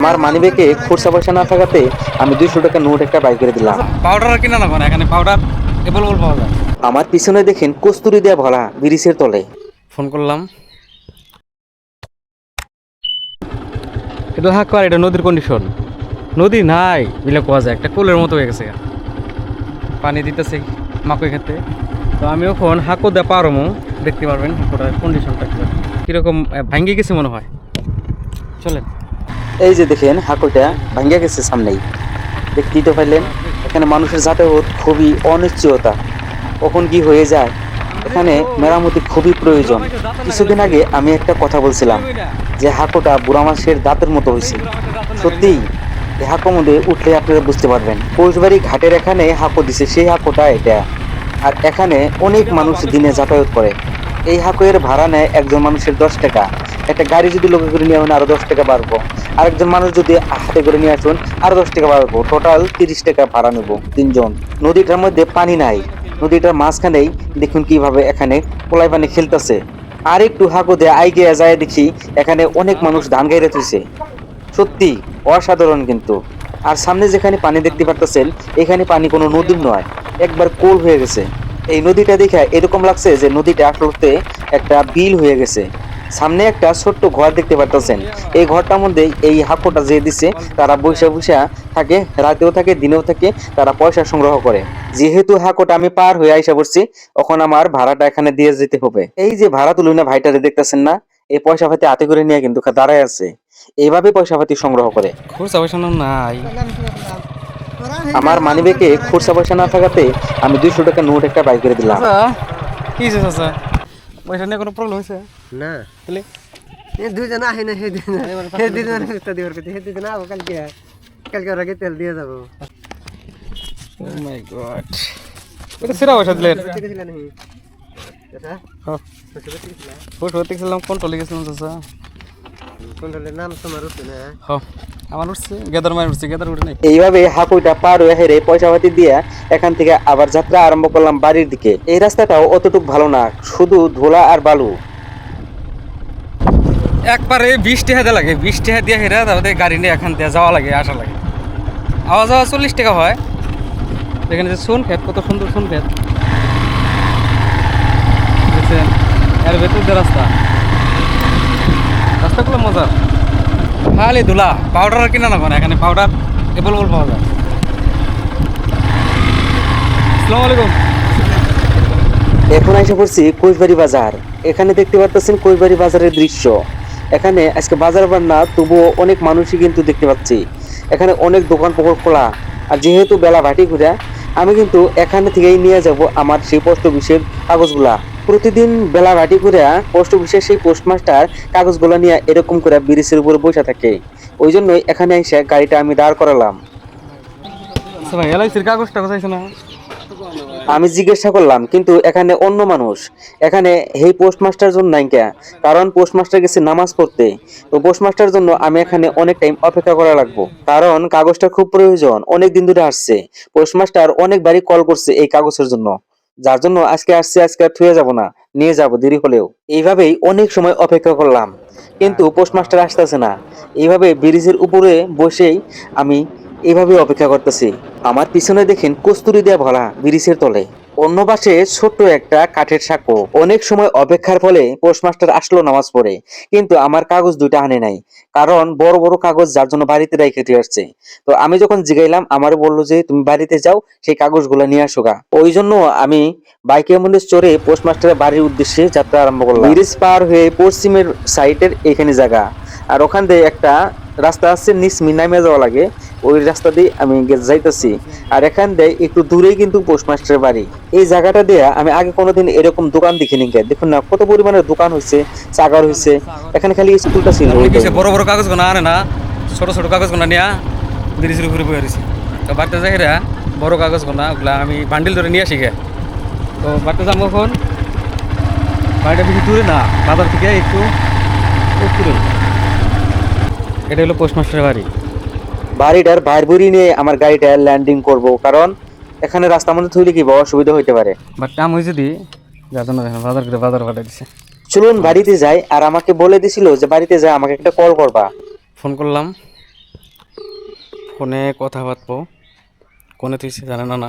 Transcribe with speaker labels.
Speaker 1: আমার মানিব্যাগে খুচরা পয়সা না থাকাতে আমি 200 টাকা নোট একটা বাই করে দিলাম।
Speaker 2: পাউডার কিনা না কোন এখানে পাউডার এভেলেবল পাওয়া যায়।
Speaker 1: আমার পিছনে দেখেন কস্তুরি দেয়া ভরা ব্রিজের তলে।
Speaker 2: ফোন করলাম, এটা হাক এটা নদীর কন্ডিশন, নদী নাই মিলে কোয়া যায়, একটা কোলের মতো হয়ে গেছে, পানি দিতেছে মাকই খেতে। তো আমি এখন হাঁকো দিয়ে পারমো, দেখতে পারবেন হাঁকোটার কন্ডিশনটা কীরকম ভাঙ্গি গেছে মনে হয়। চলেন,
Speaker 1: এই যে দেখেন হাঁকুটা ভাঙ্গিয়া গেছে সামনেই, দেখতেই তো পাইলেন। এখানে মানুষের যাতায়াত খুবই অনিশ্চয়তা, কখন কি হয়ে যায়। এখানে মেরামতি খুবই প্রয়োজন। কিছুদিন আগে আমি একটা কথা বলছিলাম যে হাঁকুটা বুড়া মাছের দাঁতের মতো হয়েছে। সত্যিই এই হাঁকুর মধ্যে উঠলে আপনারা বুঝতে পারবেন। কোচবাড়ি ঘাটের এখানে হাঁকু দিছে, সেই হাঁকুটা এটা। আর এখানে অনেক মানুষ দিনে যাতায়াত করে। এই হাঁকুয়ের ভাড়া নেয় একজন মানুষের 10 টাকা। একটা গাড়ি যদি লোকে করে নিয়ে আসুন আরো 10 টাকা বাড়বো, আরেকজন মানুষ যদি হাতে করে নিয়ে আসুন আরো 10 টাকা বাড়বো, টোটাল 30 টাকা ভাড়া নেবো তিনজন। নদীটার মধ্যে পানি নাই, নদীটার মাঝখানেই দেখুন কিভাবে এখানে পোলাই পানি খেলতেছে। আর একটু হাঁকু দিয়ে আইগিয়া যায় দেখি এখানে অনেক মানুষ ধান গাইরে তুইছে। সত্যি অসাধারণ কিন্তু। আর সামনে যেখানে পানি দেখতে পারতেছেন এখানে পানি কোনো নদীর নয়, একবার কোল হয়ে গেছে। এই নদীটা দেখে এরকম লাগছে যে নদীটা আসলে একটা বিল হয়ে গেছে। সামনে একটা ছোট্ট ঘর দেখতে পারতেছেন, এই ঘরটার মধ্যে এই হাঁকুটা যে দিছে তারা বৈশা বৈশা থাকে, রাতেও থাকে দিনেও থাকে, তারা পয়সা সংগ্রহ করে। যেহেতু হাঁকুটা আমি পার হয়ে আইসা পড়ছি, এখন আমার ভাড়াটা এখানে দিয়ে যেতে হবে। এই যে ভাড়া তুলি না ভাইটারে দেখতেছেন না, এই পয়সা পাতি হাতে করে নিয়ে কিন্তু দাঁড়ায় আছে, এইভাবে পয়সা পাতি সংগ্রহ করে।
Speaker 2: খুচরা পয়সা নাই।
Speaker 1: আমার মানিব্যাগে খুচরা পয়সা না থাকাতে আমি 200 টাকা নোট একটা বাই করে দিলাম।
Speaker 2: কি হয়েছে চাচা, পয়সা নিয়ে কোনো প্রবলেম হয়েছে
Speaker 3: না
Speaker 2: তাহলে?
Speaker 3: দুইজন আহে না, সেই দুজন দিবার কথা, সেই দুজন আবো কালকে, কালকে ওরা তেল দিয়ে যাবো।
Speaker 2: Oh my God, এটা সেরা পয়সা দিলেন। ফোটো দেখছিলাম, কন্ট্রোলে গেছিলাম চাচা।
Speaker 3: কন্ট্রোলের নাম তোমার উঠছে না?
Speaker 2: আমার উঠছে, গেদার মায়ের উঠছে, গেদার উঠে নাই।
Speaker 1: এইভাবে হাঁকুইটা পার হয়ে হেরে পয়সা পাতি দিয়ে এখান থেকে আবার যাত্রা আরম্ভ করলাম বাড়ির দিকে। এই রাস্তাটাও অতটুক ভালো না, শুধু ধুলা আর বালু।
Speaker 2: একবারে 20 টাকা দেওয়া লাগে, 20 টাকা দিয়ে হেরা তারপরে গাড়ি নিয়ে এখান থেকে যাওয়া লাগে আসা লাগে। আওয়া যাওয়া 40 টাকা হয়। এখানে যে সোন ক্ষেত, কত সুন্দর সোন ক্ষেত দেখছেন, এর ভেতর দিয়ে রাস্তা, রাস্তাগুলো মজার। খালি ধুলা, পাউডার কিনা না কোন এখানে পাউডার এভেলেবল পাওয়া যায়। আসসালামু আলাইকুম।
Speaker 1: এখন এসে পড়ছি কোচবাড়ি বাজার। এখানে দেখতে পাচ্ছেন কোচবাড়ি বাজারের দৃশ্য। এখানে আজকে বাজার বার না, তবুও অনেক মানুষই কিন্তু দেখতে পাচ্ছি। এখানে অনেক দোকান পকড় খোলা। আর যেহেতু বেলা ভাটি ঘুরা, আমি কিন্তু এখানে থেকেই নিয়ে যাব আমার সেই পোস্ট অফিসের কাগজগুলা। প্রতিদিন বেলা ভাটি ঘুরে পোস্ট অফিসের সেই পোস্টমাস্টার কাগজগুলা নিয়ে এরকম করে ব্রিজের উপরে বসে থাকে। ওই জন্যই এখানে এসে গাড়িটা আমি দাঁড় করালাম।
Speaker 2: আচ্ছা ভাই, এলআইসির কাগজটা কোথায় না?
Speaker 1: আমি জিজ্ঞাসা করলাম, কিন্তু এখানে অন্য মানুষ, এখানে এই পোস্টমাস্টার জন্য নাই কে, কারণ পোস্টমাস্টার গেছে নামাজ পড়তে। তো পোস্টমাস্টার জন্য আমি এখানে অনেক টাইম অপেক্ষা করা লাগবো, কারণ কাগজটা খুব প্রয়োজন, অনেক দিন ধরে আসছে। পোস্টমাস্টার অনেকবারই কল করছে এই কাগজের জন্য, যার জন্য আজকে আসছে, আজকে আর থুয়ে যাব না, নিয়ে যাব দেরি হলেও। এইভাবেই অনেক সময় অপেক্ষা করলাম, কিন্তু পোস্টমাস্টার আসতেছে না। এইভাবে ব্রিজের উপরে বসেই আমি এইভাবে অপেক্ষা করতেছি। আমার পিছনে দেখেন কস্তুরি দেয়া ভরা ব্রিজের তলে, অন্য পাশে ছোট্ট একটা কাঠের সাঁকো। অনেক সময় অপেক্ষার ফলে পোস্টমাস্টার আসলো নামাজ পড়ে, কিন্তু আমার কাগজ দুইটা আনে নাই, কারণ বড় বড় কাগজ যার জন্য বাড়িতে রেখে দিয়ে আসছে। তো আমি যখন জিগাইলাম, আমার বললো যে তুমি বাড়িতে যাও, সেই কাগজগুলো নিয়ে আসো গা। ওই জন্য আমি বাইকের মধ্যে চড়ে পোস্টমাস্টারের বাড়ির উদ্দেশ্যে যাত্রা আরম্ভ করলাম। ব্রিজ পার হয়ে পশ্চিমের সাইডের এখানে জায়গা, আর ওখান দিয়ে একটা রাস্তা আছে, নিচ নামে যাওয়া লাগে, ওই রাস্তা দিয়ে আমি যাইতেছি। আর এখান দিয়ে একটু দূরেই কিন্তু পোস্টমাস্টারের বাড়ি। এই জায়গাটা দিয়ে আমি আগে কোনোদিন এরকম দোকান দেখিনি। দেখুন না কত পরিমাণের দোকান হয়েছে, চাগার হয়েছে। এখানে খালি স্কুলটা ছিল।
Speaker 2: বড় বড় কাগজ গোনা আনে না, ছোট ছোট কাগজ গোনা নিয়ে ব্রিজের উপরে বয়ে রয়েছি। তো বাড়িতে যাই হেরা বড় কাগজ গোনা ওগুলা আমি বান্ডিল ধরে নিয়ে আসি গে। তো বাড়িতে যাবো এখন, বাড়িটা বেশি দূরে না, বাজার থেকে একটু দূরে। এটা হলো পোস্টমাস্টারের বাড়ি।
Speaker 1: বাড়িটার বাইর বুড়ি নিয়ে আমার গাড়িটা ল্যান্ডিং করব, কারণ এখানে রাস্তার মধ্যে থইলে কি অসুবিধা হইতে পারে।
Speaker 2: বাট আমি যদি যার জন্য দেখেন বাজার করে বাজার পাঠিয়ে দিছে।
Speaker 1: চলুন বাড়িতে যাই। আর আমাকে বলে দিছিল যে বাড়িতে যাই আমাকে একটা কল করবা।
Speaker 2: ফোন করলাম, ফোনে কথা বাতবো কোনে তুই জানে না না